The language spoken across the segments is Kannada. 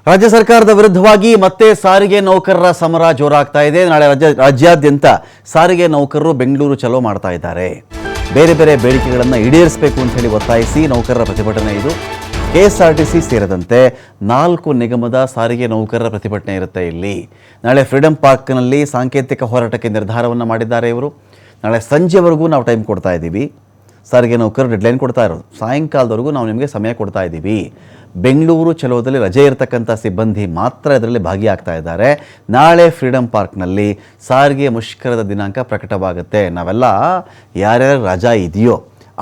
ರಾಜ್ಯ ಸರ್ಕಾರದ ವಿರುದ್ಧವಾಗಿ ಮತ್ತೆ ಸಾರಿಗೆ ನೌಕರರ ಸಮರ ಜೋರಾಗ್ತಾ ಇದೆ. ನಾಳೆ ರಾಜ್ಯಾದ್ಯಂತ ಸಾರಿಗೆ ನೌಕರರು ಬೆಂಗಳೂರು ಚಲೋ ಮಾಡ್ತಾ ಇದ್ದಾರೆ. ಬೇರೆ ಬೇರೆ ಬೇಡಿಕೆಗಳನ್ನು ಈಡೇರಿಸಬೇಕು ಅಂತ ಹೇಳಿ ಒತ್ತಾಯಿಸಿ ನೌಕರರ ಪ್ರತಿಭಟನೆ ಇದು. ಕೆಎಸ್ಆರ್ಟಿಸಿ ಸೇರಿದಂತೆ 4 ನಿಗಮದ ಸಾರಿಗೆ ನೌಕರರ ಪ್ರತಿಭಟನೆ ಇರುತ್ತೆ ಇಲ್ಲಿ. ನಾಳೆ ಫ್ರೀಡಂ ಪಾರ್ಕ್ನಲ್ಲಿ ಸಾಂಕೇತಿಕ ಹೋರಾಟಕ್ಕೆ ನಿರ್ಧಾರವನ್ನು ಮಾಡಿದ್ದಾರೆ ಇವರು. ನಾಳೆ ಸಂಜೆವರೆಗೂ ನಾವು ಟೈಮ್ ಕೊಡ್ತಾ ಇದ್ದೀವಿ. ಸಾರಿಗೆ ನೌಕರರು ಡೆಡ್ಲೈನ್ ಕೊಡ್ತಾ ಇರೋದು ಸಾಯಂಕಾಲದವರೆಗೂ ನಾವು ನಿಮಗೆ ಸಮಯ ಕೊಡ್ತಾ ಇದ್ದೀವಿ. ಬೆಂಗಳೂರು ಚಲೋದಲ್ಲಿ ರಜೆ ಇರತಕ್ಕಂಥ ಸಿಬ್ಬಂದಿ ಮಾತ್ರ ಇದರಲ್ಲಿ ಭಾಗಿಯಾಗ್ತಾ ಇದ್ದಾರೆ. ನಾಳೆ ಫ್ರೀಡಂ ಪಾರ್ಕ್ನಲ್ಲಿ ಸಾರಿಗೆ ಮುಷ್ಕರದ ದಿನಾಂಕ ಪ್ರಕಟವಾಗುತ್ತೆ. ನಾವೆಲ್ಲ ಯಾರ್ಯಾರು ರಜಾ ಇದೆಯೋ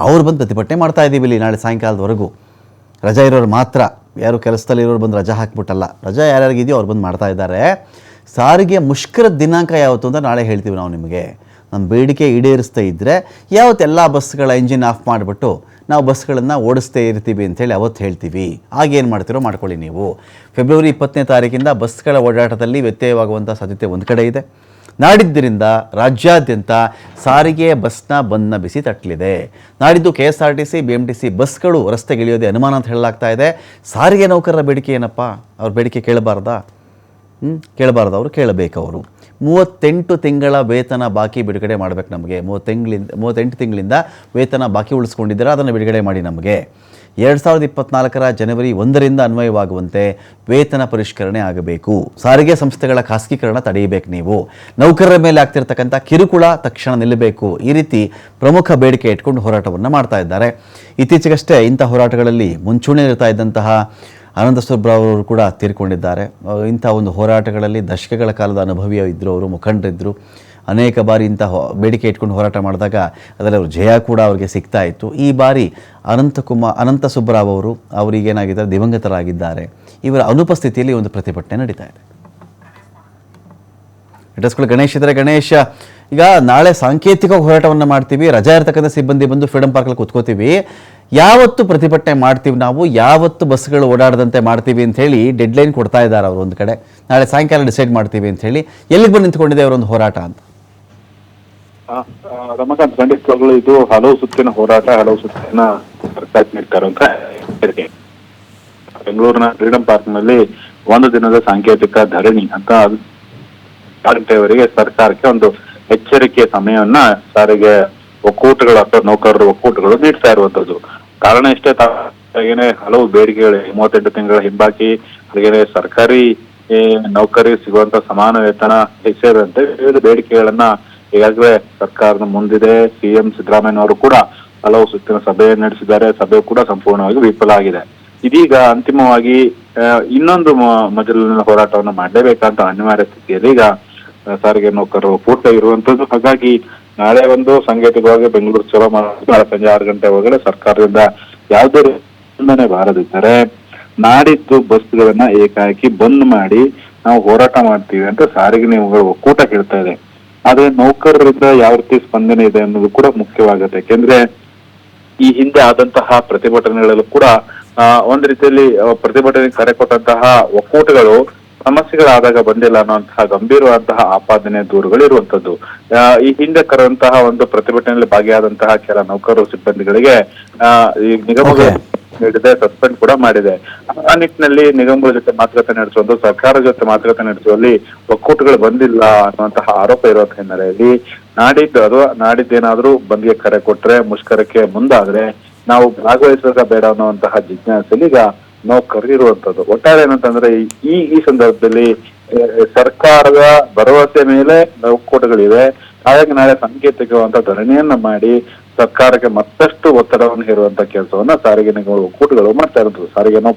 ಅವ್ರು ಬಂದು ಪ್ರತಿಭಟನೆ ಮಾಡ್ತಾ ಇದ್ದೀವಿ ಇಲ್ಲಿ ನಾಳೆ ಸಾಯಂಕಾಲದವರೆಗೂ. ರಜಾ ಇರೋರು ಮಾತ್ರ, ಯಾರು ಕೆಲಸದಲ್ಲಿ ಇರೋರು ಬಂದು ರಜಾ ಹಾಕ್ಬಿಟ್ಟಲ್ಲ, ರಜಾ ಯಾರ್ಯಾರಿಗಿದೆಯೋ ಅವ್ರು ಬಂದು ಮಾಡ್ತಾ ಇದ್ದಾರೆ. ಸಾರಿಗೆ ಮುಷ್ಕರದ ದಿನಾಂಕ ಯಾವತ್ತು ಅಂತ ನಾಳೆ ಹೇಳ್ತೀವಿ ನಾವು ನಿಮಗೆ. ನಮ್ಮ ಬೇಡಿಕೆ ಈಡೇರಿಸ್ತಾ ಇದ್ದರೆ ಯಾವತ್ತು ಎಲ್ಲ ಬಸ್ಗಳ ಇಂಜಿನ್ ಆಫ್ ಮಾಡಿಬಿಟ್ಟು ನಾವು ಬಸ್ಗಳನ್ನು ಓಡಿಸ್ತೇ ಇರ್ತೀವಿ ಅಂಥೇಳಿ ಅವತ್ತು ಹೇಳ್ತೀವಿ. ಆಗೇನು ಮಾಡ್ತೀರೋ ಮಾಡ್ಕೊಳ್ಳಿ ನೀವು. ಫೆಬ್ರವರಿ 20ನೇ ತಾರೀಕಿಂದ ಬಸ್ಗಳ ಓಡಾಟದಲ್ಲಿ ವ್ಯತ್ಯಯವಾಗುವಂಥ ಸಾಧ್ಯತೆ ಒಂದು ಕಡೆ ಇದೆ. ನಾಡಿದ್ದರಿಂದ ರಾಜ್ಯಾದ್ಯಂತ ಸಾರಿಗೆ ಬಸ್ನ ಬಂದ್ನ ಬಿಸಿ ತಟ್ಟಲಿದೆ. ನಾಡಿದ್ದು KSRTC BMTC ಬಸ್ಗಳು ರಸ್ತೆಗಿಳಿಯೋದೇ ಅನುಮಾನ ಅಂತ ಹೇಳಲಾಗ್ತಾ ಇದೆ. ಸಾರಿಗೆ ನೌಕರರ ಬೇಡಿಕೆ ಏನಪ್ಪ? ಅವ್ರ ಬೇಡಿಕೆ ಕೇಳಬಾರ್ದಾ? ಕೇಳಬಾರ್ದು, ಅವರು ಕೇಳಬೇಕು. ಅವರು 38 ತಿಂಗಳ ವೇತನ ಬಾಕಿ ಬಿಡುಗಡೆ ಮಾಡಬೇಕು ನಮಗೆ. 38 ತಿಂಗಳಿಂದ ವೇತನ ಬಾಕಿ ಉಳಿಸ್ಕೊಂಡಿದ್ದೀರಾ, ಅದನ್ನು ಬಿಡುಗಡೆ ಮಾಡಿ ನಮಗೆ. 2024ರ ಜನವರಿ 1ರಿಂದ ಅನ್ವಯವಾಗುವಂತೆ ವೇತನ ಪರಿಷ್ಕರಣೆ ಆಗಬೇಕು. ಸಾರಿಗೆ ಸಂಸ್ಥೆಗಳ ಖಾಸಗೀಕರಣ ತಡೆಯಬೇಕು ನೀವು. ನೌಕರರ ಮೇಲೆ ಆಗ್ತಿರ್ತಕ್ಕಂಥ ಕಿರುಕುಳ ತಕ್ಷಣ ನಿಲ್ಲಬೇಕು. ಈ ರೀತಿ ಪ್ರಮುಖ ಬೇಡಿಕೆ ಇಟ್ಕೊಂಡು ಹೋರಾಟವನ್ನು ಮಾಡ್ತಾ ಇದ್ದಾರೆ. ಇತ್ತೀಚೆಗಷ್ಟೇ ಇಂಥ ಹೋರಾಟಗಳಲ್ಲಿ ಮುಂಚೂಣಿ ಇರ್ತಾ ಇದ್ದಂತಹ ಅನಂತ ಸುಬ್ರಾವ್ ಅವರು ಕೂಡ ತೀರ್ಕೊಂಡಿದ್ದಾರೆ. ಇಂಥ ಒಂದು ಹೋರಾಟಗಳಲ್ಲಿ ದಶಕಗಳ ಕಾಲದ ಅನುಭವಿ ಇದ್ದರು, ಅವರು ಮುಖಂಡರಿದ್ದರು. ಅನೇಕ ಬಾರಿ ಇಂಥ ಬೇಡಿಕೆ ಇಟ್ಕೊಂಡು ಹೋರಾಟ ಮಾಡಿದಾಗ ಅದರಲ್ಲಿ ಅವರು ಜಯ ಕೂಡ ಅವರಿಗೆ ಸಿಗ್ತಾ ಇತ್ತು. ಈ ಬಾರಿ ಅನಂತ ಸುಬ್ರಾವ್ ಅವರು ಅವರಿಗೇನಾಗಿದ್ದಾರೆ, ದಿವಂಗತರಾಗಿದ್ದಾರೆ. ಇವರ ಅನುಪಸ್ಥಿತಿಯಲ್ಲಿ ಒಂದು ಪ್ರತಿಭಟನೆ ನಡೀತಾ ಇದೆ. ಇಟ್ಟಸ್ಕೊಳ್ಳಿ ಗಣೇಶ್ ಇದ್ದಾರೆ. ಗಣೇಶ, ಈಗ ನಾಳೆ ಸಾಂಕೇತಿಕ ಹೋರಾಟವನ್ನು ಮಾಡ್ತೀವಿ. ರಜಾ ಇರ್ತಕ್ಕಂಥ ಸಿಬ್ಬಂದಿ ಬಂದು ಫ್ರೀಡಂ ಪಾರ್ಕಲ್ಲಿ ಕೂತ್ಕೋತೀವಿ. ಯಾವತ್ತು ಪ್ರತಿಭಟನೆ ಮಾಡ್ತೀವಿ ನಾವು, ಯಾವತ್ತು ಬಸ್ಗಳು ಓಡಾಡದಂತೆ ಮಾಡ್ತೀವಿ ಅಂತ ಹೇಳಿ ಡೆಡ್ಲೈನ್ ಕೊಡ್ತಾ ಇದ್ದಾರೆ ಅವರು. ಒಂದು ಕಡೆ ನಾಳೆ ಸಾಯಂಕಾಲ ಡಿಸೈಡ್ ಮಾಡ್ತೀವಿ ಅಂತ ಹೇಳಿ ಎಲ್ಲಿಗೆ ಬಂದು ನಿಂತ್ಕೊಂಡಿದೆ ಅವರೊಂದು ಹೋರಾಟ ಅಂತ? ರಮಾಕಾಂತ್, ಖಂಡಿತವಾಗ್ಲೂ ಇದು ಹಲವು ಸುತ್ತಿನ ಹೋರಾಟ, ಹಲವು ಸುತ್ತಿನ ನೀಡ್ತಾರಂತ. ಬೆಂಗಳೂರಿನ ಫ್ರೀಡಂ ಪಾರ್ಕ್ ನಲ್ಲಿ 1 ದಿನದ ಸಾಂಕೇತಿಕ ಧರಣಿ ಅಂತ ಗಂಟೆಯವರೆಗೆ ಸರ್ಕಾರಕ್ಕೆ ಒಂದು ಎಚ್ಚರಿಕೆಯ ಸಮಯವನ್ನ ಸಾರಿಗೆ ಒಕ್ಕೂಟಗಳು ಅಥವಾ ನೌಕರರ ಒಕ್ಕೂಟಗಳು ನೀಡ್ತಾ ಇರುವಂತದ್ದು. ಕಾರಣ ಇಷ್ಟೇ, ಹಾಗೇನೆ ಹಲವು ಬೇಡಿಕೆಗಳು, 38 ತಿಂಗಳ ಹಿಂಬಾಕಿ, ಹಾಗೇನೆ ಸರ್ಕಾರಿ ನೌಕರಿಗೆ ಸಿಗುವಂತ ಸಮಾನ ವೇತನ ಸೇರಿದಂತೆ ವಿವಿಧ ಬೇಡಿಕೆಗಳನ್ನ ಈಗಾಗಲೇ ಸರ್ಕಾರದ ಮುಂದಿದೆ. CM ಸಿದ್ದರಾಮಯ್ಯ ಅವರು ಕೂಡ ಹಲವು ಸುತ್ತಿನ ಸಭೆ ನಡೆಸಿದ್ದಾರೆ. ಸಭೆ ಕೂಡ ಸಂಪೂರ್ಣವಾಗಿ ವಿಫಲ ಆಗಿದೆ. ಇದೀಗ ಅಂತಿಮವಾಗಿ ಇನ್ನೊಂದು ಮೊದಲಿನ ಹೋರಾಟವನ್ನು ಮಾಡಲೇಬೇಕಂತ ಅನಿವಾರ್ಯ ಸ್ಥಿತಿಯಲ್ಲಿ ಈಗ ಸಾರಿಗೆ ನೌಕರರು ಒಕ್ಕೂಟ ಇರುವಂತದ್ದು. ಹಾಗಾಗಿ ನಾಳೆ ಒಂದು ಸಾಂಕೇತಿಕವಾಗಿ ಬೆಂಗಳೂರು ಚಲೋ ನಾಳೆ ಸಂಜೆ 6 ಗಂಟೆ ಒಳಗಡೆ ಸರ್ಕಾರದಿಂದ ಯಾವುದೇ ಸ್ಪಂದನೆ ಬಾರದಿದ್ದರೆ ನಾಡಿದ್ದು ಬಸ್ಗಳನ್ನ ಏಕಾಏಕಿ ಬಂದ್ ಮಾಡಿ ನಾವು ಹೋರಾಟ ಮಾಡ್ತೀವಿ ಅಂತ ಸಾರಿಗೆ ನಿಗಮಗಳ ಒಕ್ಕೂಟ ಹೇಳ್ತಾ ಇದೆ. ಆದ್ರೆ ನೌಕರರಿಂದ ಯಾವ ರೀತಿ ಸ್ಪಂದನೆ ಇದೆ ಅನ್ನೋದು ಕೂಡ ಮುಖ್ಯವಾಗುತ್ತೆ. ಯಾಕೆಂದ್ರೆ ಈ ಹಿಂದೆ ಆದಂತಹ ಪ್ರತಿಭಟನೆಗಳಲ್ಲೂ ಕೂಡ ಒಂದ್ ರೀತಿಯಲ್ಲಿ ಪ್ರತಿಭಟನೆ ಕರೆ ಕೊಟ್ಟಂತಹ ಒಕ್ಕೂಟಗಳು ಸಮಸ್ಯೆಗಳಾದಾಗ ಬಂದಿಲ್ಲ ಅನ್ನುವಂತಹ ಗಂಭೀರವಾದಂತಹ ಆಪಾದನೆ ದೂರುಗಳು ಇರುವಂತದ್ದು. ಈ ಹಿಂದೆ ಕರೆದಂತಹ ಒಂದು ಪ್ರತಿಭಟನೆಯಲ್ಲಿ ಭಾಗಿಯಾದಂತಹ ಕೆಲ ನೌಕರರು ಸಿಬ್ಬಂದಿಗಳಿಗೆ ಈ ನಿಗಮಗಳು ನೀಡಿದೆ, ಸಸ್ಪೆಂಡ್ ಕೂಡ ಮಾಡಿದೆ. ಆ ನಿಟ್ಟಿನಲ್ಲಿ ನಿಗಮಗಳ ಜೊತೆ ಮಾತುಕತೆ ನಡೆಸುವುದು, ಸರ್ಕಾರದ ಜೊತೆ ಮಾತುಕತೆ ನಡೆಸುವಲ್ಲಿ ಒಕ್ಕೂಟಗಳು ಬಂದಿಲ್ಲ ಅನ್ನುವಂತಹ ಆರೋಪ ಇರುವಂತ ಹಿನ್ನೆಲೆಯಲ್ಲಿ ನಾಡಿದ್ದೇನಾದ್ರೂ ಬಂದ್ಗೆ ಕರೆ ಕೊಟ್ರೆ, ಮುಷ್ಕರಕ್ಕೆ ಮುಂದಾದ್ರೆ ನಾವು ಭಾಗವಹಿಸುವಾಗ ಬೇಡ ಅನ್ನುವಂತಹ ಜಿಜ್ಞಾಸೆಯಲ್ಲಿ ಈಗ ನೌಕರರು ಇರುವಂತದ್ದು. ಒಟ್ಟಾರೆ ಏನಂತಂದ್ರೆ ಈ ಸಂದರ್ಭದಲ್ಲಿ ಸರ್ಕಾರದ ಭರವಸೆ ಮೇಲೆ ಒಕ್ಕೂಟಗಳಿವೆ. ಹಾಗಾಗಿ ನಾಳೆ ಸಾಂಕೇತಿಕವಂತ ಧರಣಿಯನ್ನ ಮಾಡಿ ಸರ್ಕಾರಕ್ಕೆ ಮತ್ತಷ್ಟು ಒತ್ತಡವನ್ನು ಹೇರುವಂತ ಕೆಲಸವನ್ನ ಸಾರಿಗೆ ನಿಗಮಗಳ ಒಕ್ಕೂಟಗಳು ಮಾಡ್ತಾ ಇರುವಂತದ್ದು. ಸಾರಿಗೆ ನೌಕರ